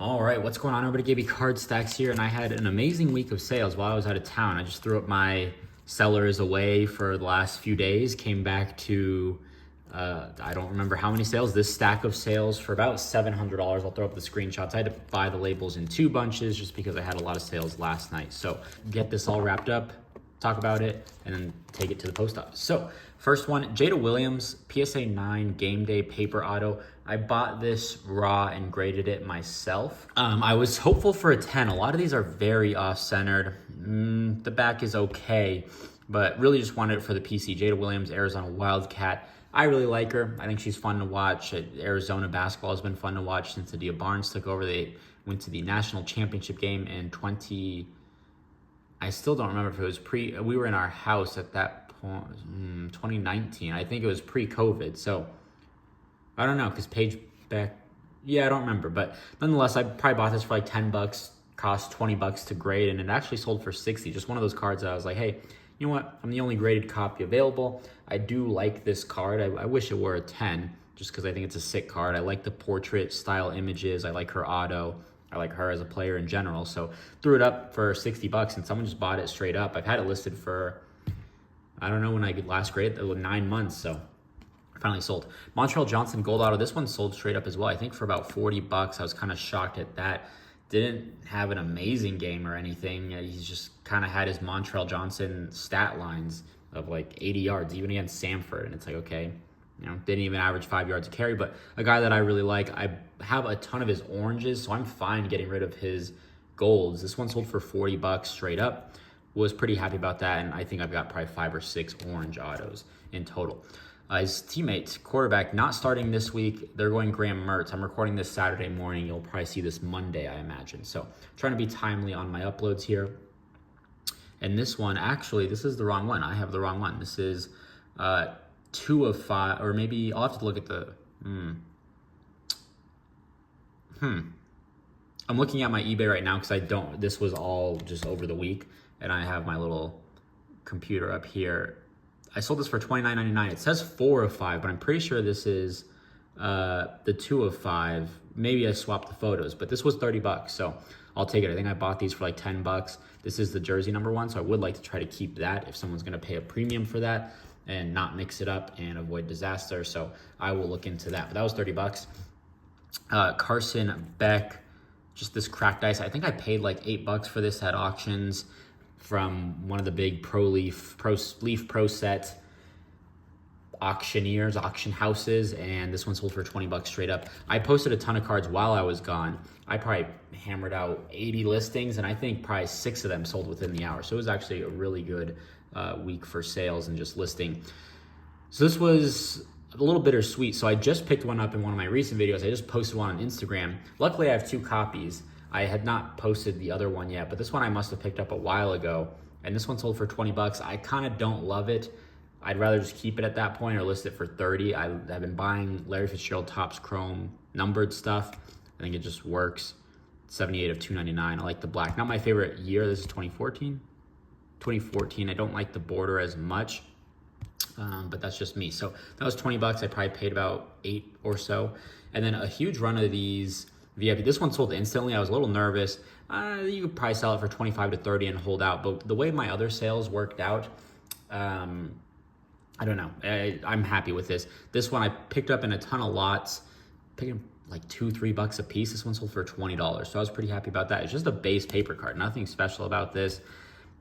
All right, what's going on, everybody? Gaby Card Stacks here, and I had an amazing week of sales while I was out of town. I just threw up my sellers away for the last few days, came back to, I don't remember how many sales, this stack of sales for about $700. I'll throw up the screenshots. I had to buy the labels in 2 bunches just because I had a lot of sales last night. So get this all wrapped up, talk about it, and then take it to the post office. So first one, Jada Williams, PSA 9 game day paper auto. I bought this raw and graded it myself. I was hopeful for a 10. A lot of these are very off-centered. The back is okay, but really just wanted it for the PC. Jada Williams, Arizona Wildcat. I really like her. I think she's fun to watch. Arizona basketball has been fun to watch since Adia Barnes took over. They went to the national championship game in I still don't remember if it was we were in our house at that point, 2019. I think it was pre-COVID, so I don't know, because page back, yeah, I don't remember. But nonetheless, I probably bought this for like 10 bucks, cost 20 bucks to grade, and it actually sold for 60. Just one of those cards that I was like, hey, you know what? I'm the only graded copy available. I do like this card. I wish it were a 10, just because I think it's a sick card. I like the portrait style images. I like her auto. I like her as a player in general. So threw it up for 60 bucks, and someone just bought it straight up. I've had it listed for, I don't know when I last graded, 9 months, so finally sold. Montreal Johnson gold auto. This one sold straight up as well. I think for about 40 bucks. I was kind of shocked at that. Didn't have an amazing game or anything. He's just kind of had his Montreal Johnson stat lines of like 80 yards, even against Samford. And it's like, okay, you know, didn't even average 5 yards a carry, but a guy that I really like. I have a ton of his oranges, so I'm fine getting rid of his golds. This one sold for 40 bucks straight up. Was pretty happy about that, and I think I've got probably 5 or 6 orange autos in total. His teammates, quarterback, not starting this week. They're going Graham Mertz. I'm recording this Saturday morning. You'll probably see this Monday, I imagine. So trying to be timely on my uploads here. And this one, actually, this is the wrong one. I have the wrong one. This is 2 of 5, or maybe I'll have to look at the, I'm looking at my eBay right now because this was all just over the week, and I have my little computer up here. I sold this for $29.99. It says 4 of 5, but I'm pretty sure this is the 2 of 5. Maybe I swapped the photos, but this was 30 bucks, so I'll take it. I think I bought these for like 10 bucks. This is the jersey number 1, so I would like to try to keep that if someone's gonna pay a premium for that and not mix it up and avoid disaster. So I will look into that. But that was 30 bucks. Carson Beck, just this cracked ice. I think I paid like 8 bucks for this at auctions from one of the big Leaf Pro Set auction houses, and this one sold for 20 bucks straight up. I posted a ton of cards while I was gone. I probably hammered out 80 listings, and I think probably 6 of them sold within the hour. So it was actually a really good week for sales and just listing. So this was a little bittersweet. So I just picked one up in one of my recent videos. I just posted one on Instagram. Luckily, I have 2 copies. I had not posted the other one yet, but this one I must have picked up a while ago, and this one sold for 20 bucks. I kind of don't love it. I'd rather just keep it at that point or list it for 30. I've been buying Larry Fitzgerald Topps Chrome numbered stuff. I think it just works. 78 of 299. I like the black. Not my favorite year. This is 2014. 2014. I don't like the border as much, but that's just me. So that was 20 bucks. I probably paid about 8 or so. And then a huge run of these VIP. This one sold instantly. I was a little nervous. You could probably sell it for 25 to 30 and hold out. But the way my other sales worked out, I don't know. I'm happy with this. This one I picked up in a ton of lots, picking like $2-3 bucks a piece. This one sold for $20. So I was pretty happy about that. It's just a base paper card. Nothing special about this.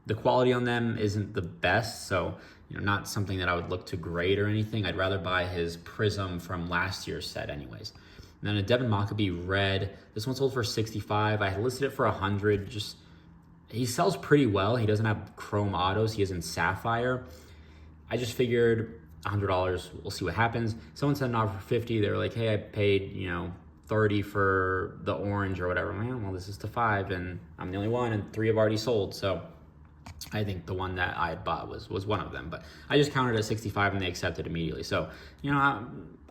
The quality on them isn't the best. So, you know, not something that I would look to grade or anything. I'd rather buy his Prism from last year's set anyways. And then a Devin Mockabee red. This one sold for 65. I had listed it for 100. Just, he sells pretty well. He doesn't have chrome autos. He is in sapphire. I just figured $100. We'll see what happens. Someone sent an offer for 50. They were like, hey, I paid, 30 for the orange or whatever. I'm like, well, this is to 5, and I'm the only one, and 3 have already sold. So I think the one that I bought was one of them. But I just counted at 65, and they accepted immediately. So,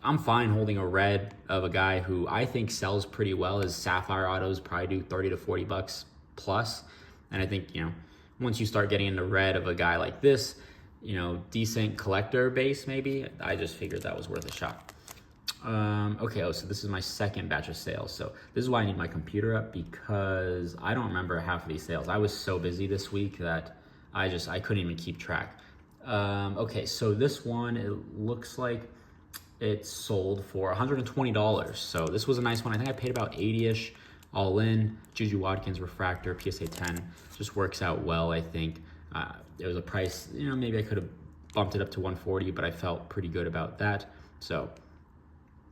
I'm fine holding a red of a guy who I think sells pretty well. His sapphire autos probably do 30 to 40 bucks plus. And I think, once you start getting into red of a guy like this, decent collector base maybe, I just figured that was worth a shot. Okay, so this is my second batch of sales. So this is why I need my computer up, because I don't remember half of these sales. I was so busy this week that I couldn't even keep track. Okay, so this one, it looks like it sold for $120. So this was a nice one. I think I paid about 80-ish all in. Juju Watkins refractor, PSA 10, just works out well, I think. It was a price, maybe I could have bumped it up to 140, but I felt pretty good about that. So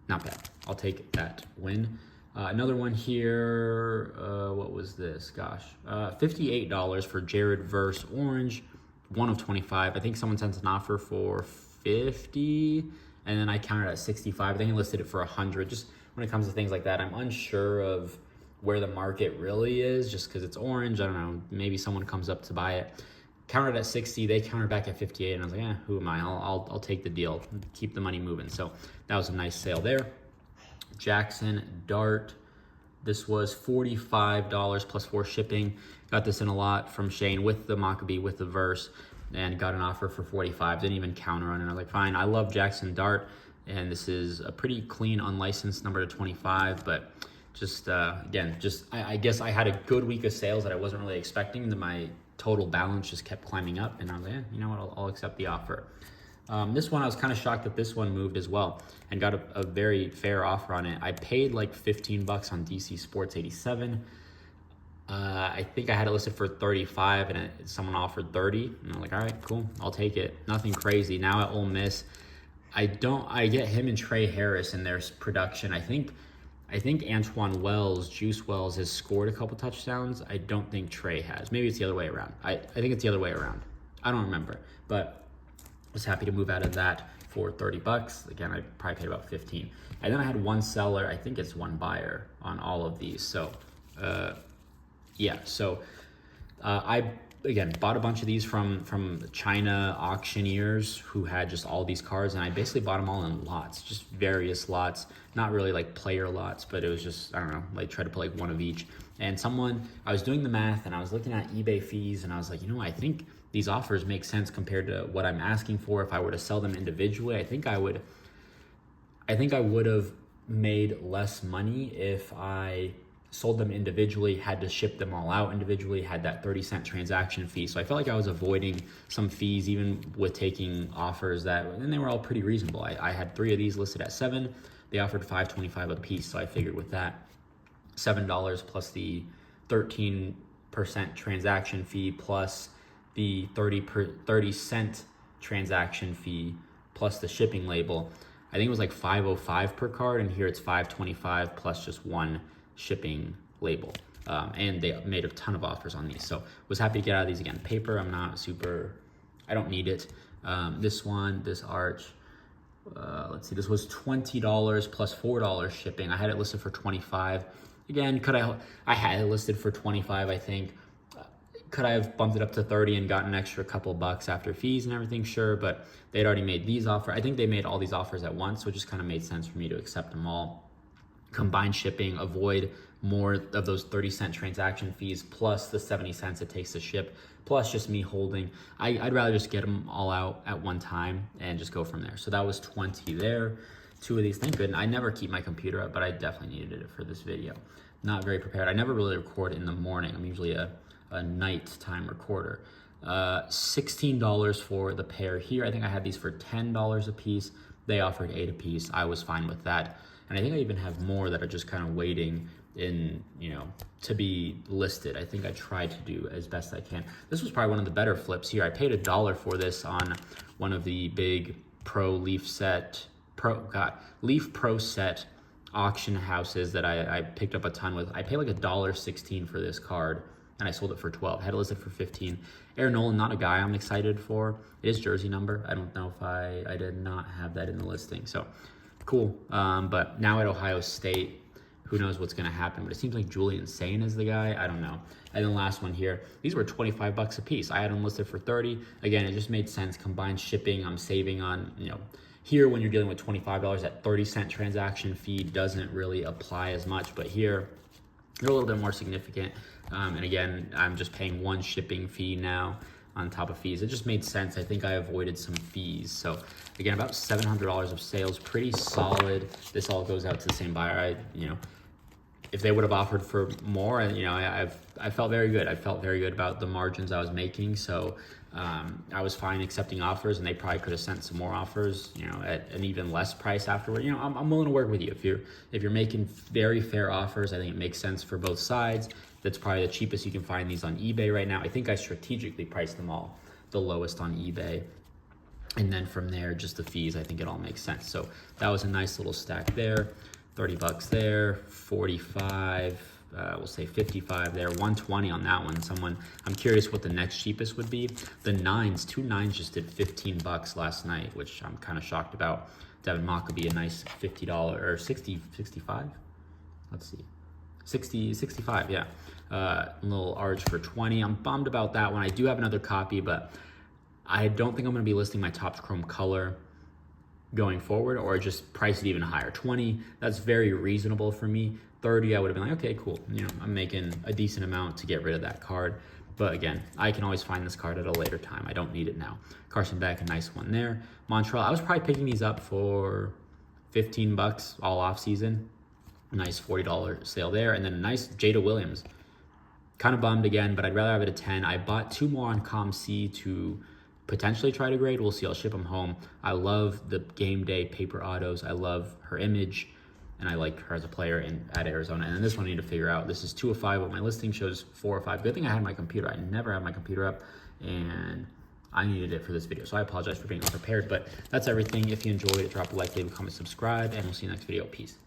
not bad. I'll take that win. Another one here, what was this? Gosh, $58 for Jared Verse Orange, 1 of 25. I think someone sent an offer for 50, and then I counted at 65. I think I listed it for 100. Just when it comes to things like that, I'm unsure of where the market really is, just because it's orange. I don't know, maybe someone comes up to buy it. Countered at 60, they countered back at 58, and I was like, who am I? I'll take the deal, keep the money moving. So that was a nice sale there. Jackson Dart, this was $45 plus 4 shipping. Got this in a lot from Shane with the Maccabee, with the Verse, and got an offer for 45. Didn't even counter on it. I was like, fine. I love Jackson Dart, and this is a pretty clean unlicensed number to 25, but just again, I guess I had a good week of sales that I wasn't really expecting. My total balance just kept climbing up, and I was like, you know what, I'll accept the offer. This one, I was kind of shocked that this one moved as well and got a very fair offer on it. I paid like 15 bucks on DC Sports 87. I think I had it listed for 35, and someone offered 30, and I'm like, all right, cool, I'll take it. Nothing crazy. Now at Ole Miss, I get him and Trey Harris in their production. I think Antoine Wells, Juice Wells, has scored a couple touchdowns. I don't think Trey has. Maybe it's the other way around. I think it's the other way around. I don't remember, but I was happy to move out of that for 30 bucks. Again, I probably paid about 15. And then I had one seller. I think it's one buyer on all of these. So, yeah. So I, again, bought a bunch of these from China auctioneers who had just all these cards, and I basically bought them all in lots, just various lots, not really like player lots, but it was just, I don't know, like try to put like one of each. And I was doing the math, and I was looking at eBay fees, and I was like, I think these offers make sense compared to what I'm asking for. If I were to sell them individually, I think I would have made less money if I sold them individually, had to ship them all out individually, had that 30-cent transaction fee. So I felt like I was avoiding some fees, even with taking offers and they were all pretty reasonable. I had 3 of these listed at $7. They offered $5.25 a piece. So I figured with that, $7 plus the 13% transaction fee plus the 30-cent transaction fee plus the shipping label, I think it was like $5.05 per card, and here it's $5.25 plus just one shipping label. And they made a ton of offers on these, so was happy to get out of these. Again, paper, I don't need it. This arch, let's see, this was $20 plus $4 shipping. I had it listed for 25. Again, I had it listed for 25, I think. Could I have bumped it up to 30 and gotten an extra couple bucks after fees and everything? Sure, but they'd already made these offers. I think they made all these offers at once, so it just kind of made sense for me to accept them all. Combine shipping, avoid more of those 30-cent transaction fees, plus the 70 cents it takes to ship, plus just me holding. I'd rather just get them all out at one time and just go from there. So that was 20 there. 2 of these, thank goodness. I never keep my computer up, but I definitely needed it for this video. Not very prepared. I never really record in the morning. I'm usually a nighttime recorder. $16 for the pair here. I think I had these for $10 a piece. They offered 8 a piece. I was fine with that. And I think I even have more that are just kind of waiting to be listed. I think I tried to do as best I can. This was probably one of the better flips here. I paid $1 for this on one of the big Leaf Pro set auction houses that I picked up a ton with. I paid like $1.16 for this card, and I sold it for 12. I had it listed for 15. Aaron Nolan, not a guy I'm excited for. It is jersey number. I don't know if I did not have that in the listing. So cool. But now at Ohio State, who knows what's going to happen, but it seems like Julian Sane is the guy. I don't know. And then last one here, these were 25 bucks a piece. I had them listed for 30. Again, it just made sense. Combined shipping, I'm saving on, here when you're dealing with $25, that 30-cent transaction fee doesn't really apply as much, but here they're a little bit more significant. And again, I'm just paying one shipping fee now. on top of fees. It just made sense. I think I avoided some fees. So again, about $700 of sales, pretty solid. This all goes out to the same buyer. If they would have offered for more, I felt very good. I felt very good about the margins I was making. So I was fine accepting offers, and they probably could have sent some more offers, at an even less price afterward. I'm willing to work with you. If you're making very fair offers, I think it makes sense for both sides. That's probably the cheapest you can find these on eBay right now. I think I strategically priced them all the lowest on eBay. And then from there, just the fees, I think it all makes sense. So that was a nice little stack there. 30 bucks there, 45, we'll say 55 there, 120 on that one. I'm curious what the next cheapest would be. The nines, 2 9s just did 15 bucks last night, which I'm kind of shocked about. Devin Mock could be a nice $50 or 60, 65. Let's see, 60, 65, yeah. Little arch for 20. I'm bummed about that one. I do have another copy, but I don't think I'm gonna be listing my Topps Chrome color going forward, or just price it even higher. 20, that's very reasonable for me. 30, I would have been like, okay, cool. I'm making a decent amount to get rid of that card. But again, I can always find this card at a later time. I don't need it now. Carson Beck, a nice one there. Montreal, I was probably picking these up for 15 bucks all off season. Nice $40 sale there. And then a nice Jada Williams. Kind of bummed again, but I'd rather have it at 10. I bought 2 more on ComC to potentially try to grade. We'll see. I'll ship them home. I love the game day paper autos. I love her image, and I like her as a player at Arizona. And then this one I need to figure out. This is 2 of 5, but my listing shows 4 of 5. Good thing I had my computer. I never have my computer up, and I needed it for this video. So I apologize for being unprepared, but that's everything. If you enjoyed it, drop a like, leave a comment, subscribe, and we'll see you next video. Peace.